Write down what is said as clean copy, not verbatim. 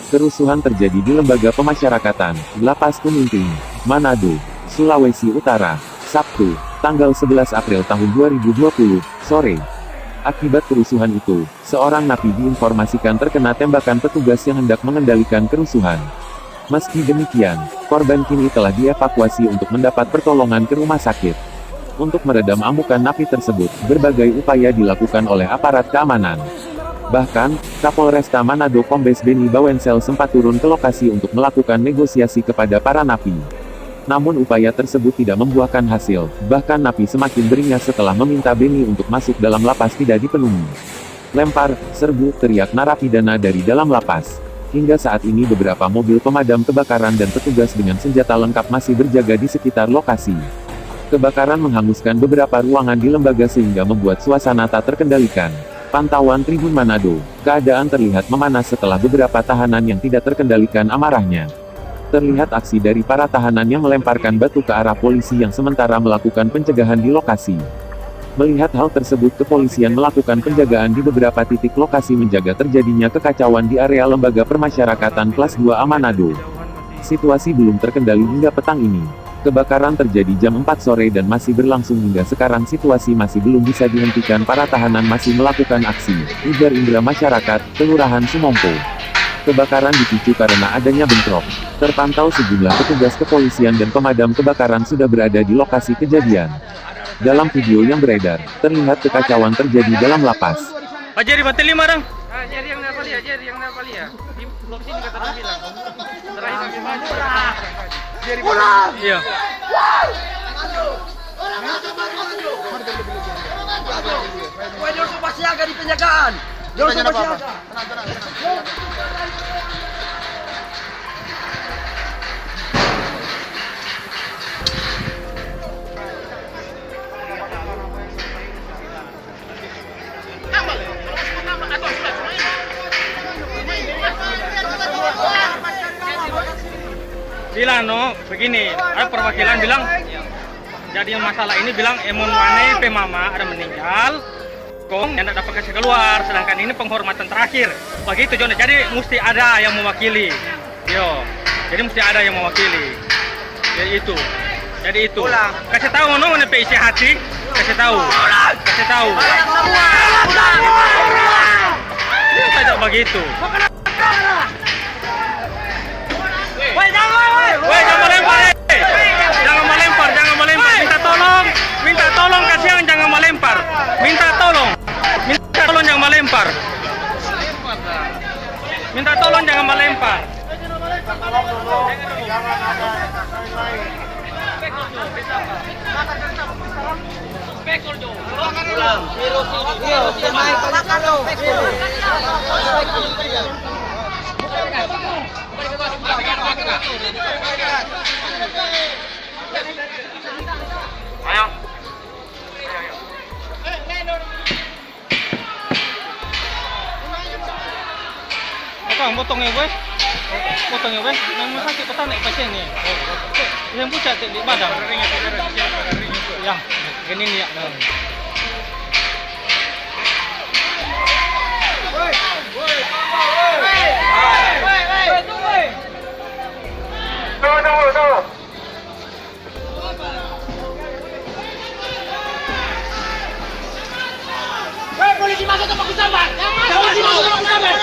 Kerusuhan terjadi di Lembaga Pemasyarakatan, Lapas Kuninting, Manado, Sulawesi Utara, Sabtu, tanggal 11 April tahun 2020, sore. Akibat kerusuhan itu, seorang napi diinformasikan terkena tembakan petugas yang hendak mengendalikan kerusuhan. Meski demikian, korban kini telah dievakuasi untuk mendapat pertolongan ke rumah sakit. Untuk meredam amukan napi tersebut, berbagai upaya dilakukan oleh aparat keamanan. Bahkan, Kapolresta Manado Kombes Beni Bawensel sempat turun ke lokasi untuk melakukan negosiasi kepada para napi. Namun upaya tersebut tidak membuahkan hasil, bahkan napi semakin beringas setelah meminta Beni untuk masuk dalam lapas tidak dipenuhi. Lempar, serbu, teriak narapidana dari dalam lapas. Hingga saat ini beberapa mobil pemadam kebakaran dan petugas dengan senjata lengkap masih berjaga di sekitar lokasi. Kebakaran menghanguskan beberapa ruangan di lembaga sehingga membuat suasana tak terkendalikan. Pantauan Tribun Manado, keadaan terlihat memanas setelah beberapa tahanan yang tidak terkendalikan amarahnya. Terlihat aksi dari para tahanan yang melemparkan batu ke arah polisi yang sementara melakukan pencegahan di lokasi. Melihat hal tersebut, kepolisian melakukan penjagaan di beberapa titik lokasi menjaga terjadinya kekacauan di area Lembaga Permasyarakatan Kelas 2A Manado. Situasi belum terkendali hingga petang ini. Kebakaran terjadi jam 4 sore dan masih berlangsung hingga sekarang. Situasi masih belum bisa dihentikan, para tahanan masih melakukan aksi, ujar Indra Masyarakat, Kelurahan Sumompo. Kebakaran dipicu karena adanya bentrok. Terpantau sejumlah petugas kepolisian dan pemadam kebakaran sudah berada di lokasi kejadian. Dalam video yang beredar, terlihat kekacauan terjadi dalam lapas. Pak Jerry, mati 5 orang. Jerry yang dapat ya, Jerry yang dapat ya. Di blok sini kata dia bilang. Terakhir sampai maju. Jerry pulang. Iya. Wah, dia harus siaga di penjagaan. Dia harus siaga. Bilang no, begini, ada perwakilan bilang, jadi yang masalah ini bilang emon wane pemama ada meninggal, kong yang tidak dapat kasih keluar, sedangkan ini penghormatan terakhir. Begitu John, jadi mesti ada yang mewakili, jadi mesti ada yang mewakili. Jadi itu. Kasih tahu no, isi hati, kasih tahu. Ini saja begitu. Jangan melempar. Minta tolong kasihan, jangan melempar. Minta tolong jangan melempar. Minta tolong jangan melempar. Ayo. Potongnya gue. Memang sakit petang naik pasien ni. Yang pucat di badan. Yang ini ni. Tunggu. Polisi masuk tempat sambat. Polisi masuk tempat sambat.